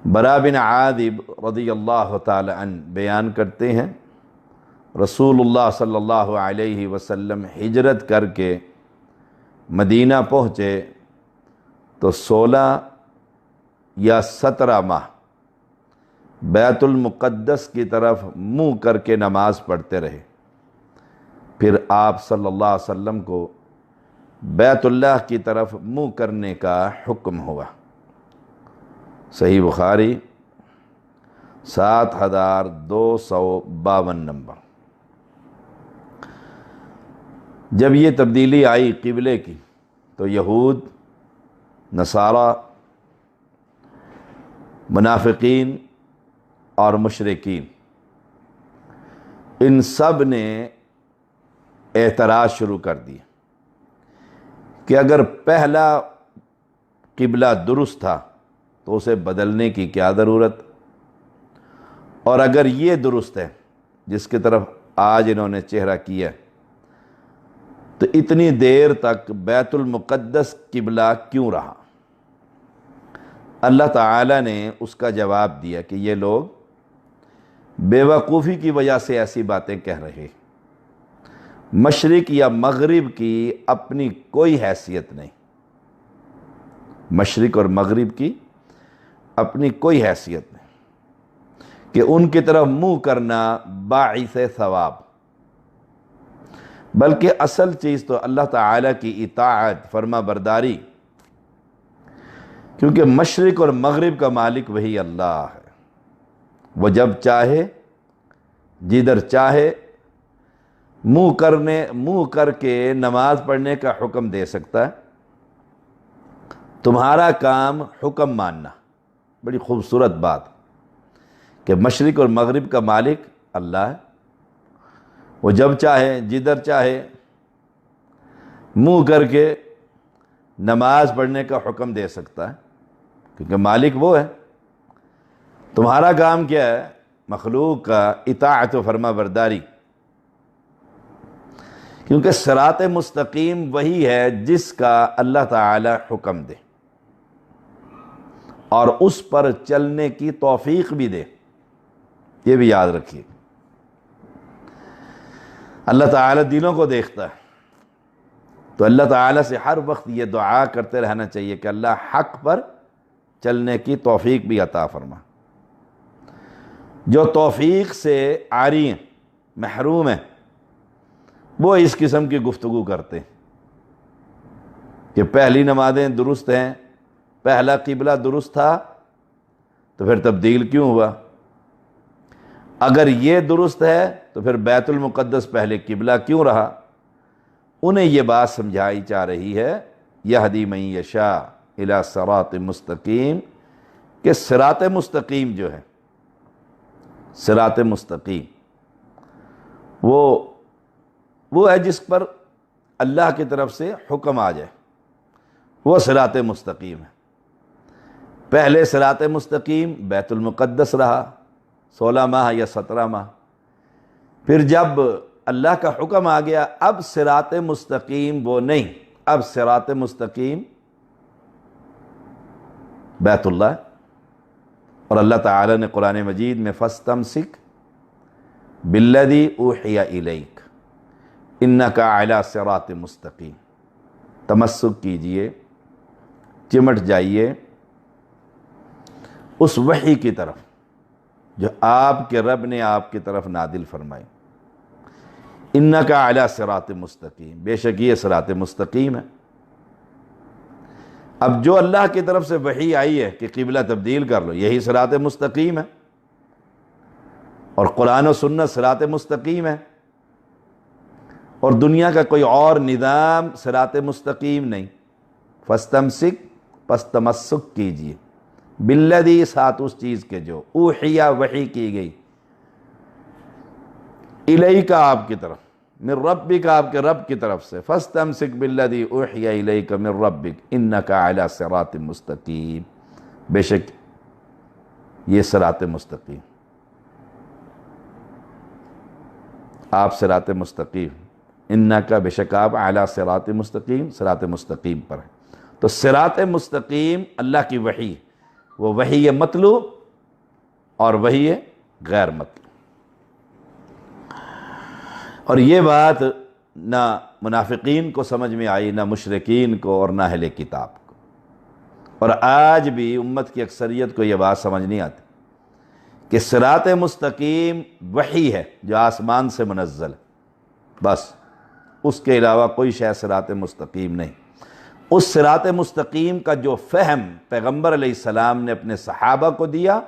برا بن عازب رضی اللہ تعالی عنہ بیان کرتے ہیں، رسول اللہ صلی اللہ علیہ وسلم ہجرت کر کے مدینہ پہنچے تو 16 یا 17 ماہ بیت المقدس کی طرف منہ کر کے نماز پڑھتے رہے۔ پھر آپ صلی اللہ علیہ وسلم کو بیت اللہ کی طرف منہ کرنے کا حکم ہوا۔ صحیح بخاری 7252 نمبر۔ جب یہ تبدیلی آئی قبلے کی تو یہود، نصارہ، منافقین اور مشرکین ان سب نے اعتراض شروع کر دیا کہ اگر پہلا قبلہ درست تھا تو اسے بدلنے کی کیا ضرورت، اور اگر یہ درست ہے جس کی طرف آج انہوں نے چہرہ کیا تو اتنی دیر تک بیت المقدس قبلہ کیوں رہا؟ اللہ تعالیٰ نے اس کا جواب دیا کہ یہ لوگ بے وقوفی کی وجہ سے ایسی باتیں کہہ رہے۔ مشرق یا مغرب کی اپنی کوئی حیثیت نہیں، مشرق اور مغرب کی اپنی کوئی حیثیت نہیں کہ ان کی طرف منہ کرنا باعث ثواب، بلکہ اصل چیز تو اللہ تعالیٰ کی اطاعت، فرما برداری، کیونکہ مشرق اور مغرب کا مالک وہی اللہ ہے۔ وہ جب چاہے جدھر چاہے منہ کر کے نماز پڑھنے کا حکم دے سکتا ہے۔ تمہارا کام حکم ماننا۔ بڑی خوبصورت بات کہ مشرق اور مغرب کا مالک اللہ ہے، وہ جب چاہے جدھر چاہے منہ کر کے نماز پڑھنے کا حکم دے سکتا ہے، کیونکہ مالک وہ ہے۔ تمہارا کام کیا ہے؟ مخلوق کا اطاعت و فرما برداری، کیونکہ صراط مستقیم وہی ہے جس کا اللہ تعالی حکم دے اور اس پر چلنے کی توفیق بھی دے۔ یہ بھی یاد رکھیے، اللہ تعالی دلوں کو دیکھتا ہے، تو اللہ تعالی سے ہر وقت یہ دعا کرتے رہنا چاہیے کہ اللہ حق پر چلنے کی توفیق بھی عطا فرما۔ جو توفیق سے عاری ہیں، محروم ہیں، وہ اس قسم کی گفتگو کرتے ہیں کہ پہلی نمازیں درست ہیں، پہلا قبلہ درست تھا تو پھر تبدیل کیوں ہوا؟ اگر یہ درست ہے تو پھر بیت المقدس پہلے قبلہ کیوں رہا؟ انہیں یہ بات سمجھائی جا رہی ہے، یہدی من یشاء الی صراط مستقیم، کہ صراط مستقیم جو ہے، صراط مستقیم وہ ہے جس پر اللہ کی طرف سے حکم آ جائے، وہ صراط مستقیم ہے۔ پہلے صراط مستقیم بیت المقدس رہا 16 ماہ یا 17 ماہ، پھر جب اللہ کا حکم آ گیا اب صراط مستقیم وہ نہیں، اب صراط مستقیم بیت اللہ۔ اور اللہ تعالی نے قرآن مجید میں فَاسْتَمْسِكْ بِالَّذِي أُوحِيَ إِلَيْكَ إِنَّكَ عَلَىٰ صِرَاطٍ مستقیم، تمسک کیجئے، چمٹ جائیے اس وحی کی طرف جو آپ کے رب نے آپ کی طرف نادل فرمائی۔ اِنَّكَ عَلَىٰ صِرَاطٍ مستقیم، بے شک یہ صراط مستقیم ہے۔ اب جو اللہ کی طرف سے وحی آئی ہے کہ قبلہ تبدیل کر لو، یہی صراط مستقیم ہے، اور قرآن و سنت صراط مستقیم ہے، اور دنیا کا کوئی اور نظام صراط مستقیم نہیں۔ فَاسْتَمْسِكْ، پس تمسک کیجئے، بالذی، ساتھ اس چیز کے جو اوحیہ وحی کی گئی، الیک، آپ کی طرف، من ربک، آپ کے رب کی طرف سے، فاستمسک بالذی اوحی الیک من ربک انک علی صراط مستقیم، بے شک یہ صراط مستقیم، آپ صراط مستقیم، انک، بے شک آپ، علی صراط مستقیم، صراط مستقیم پر ہیں۔ تو صراط مستقیم اللہ کی وحی، وہ وحی مطلوب اور وہی ہے غیر مطلوب۔ اور یہ بات نہ منافقین کو سمجھ میں آئی، نہ مشرکین کو، اور نہ اہل کتاب کو، اور آج بھی امت کی اکثریت کو یہ بات سمجھ نہیں آتی کہ صراط مستقیم وحی ہے جو آسمان سے منزل ہے، بس اس کے علاوہ کوئی شے صراط مستقیم نہیں۔ اس صراط مستقیم کا جو فہم پیغمبر علیہ السلام نے اپنے صحابہ کو دیا،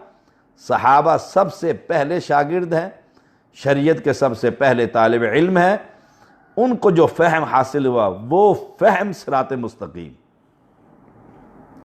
صحابہ سب سے پہلے شاگرد ہیں، شریعت کے سب سے پہلے طالب علم ہیں، ان کو جو فہم حاصل ہوا وہ فہم صراط مستقیم۔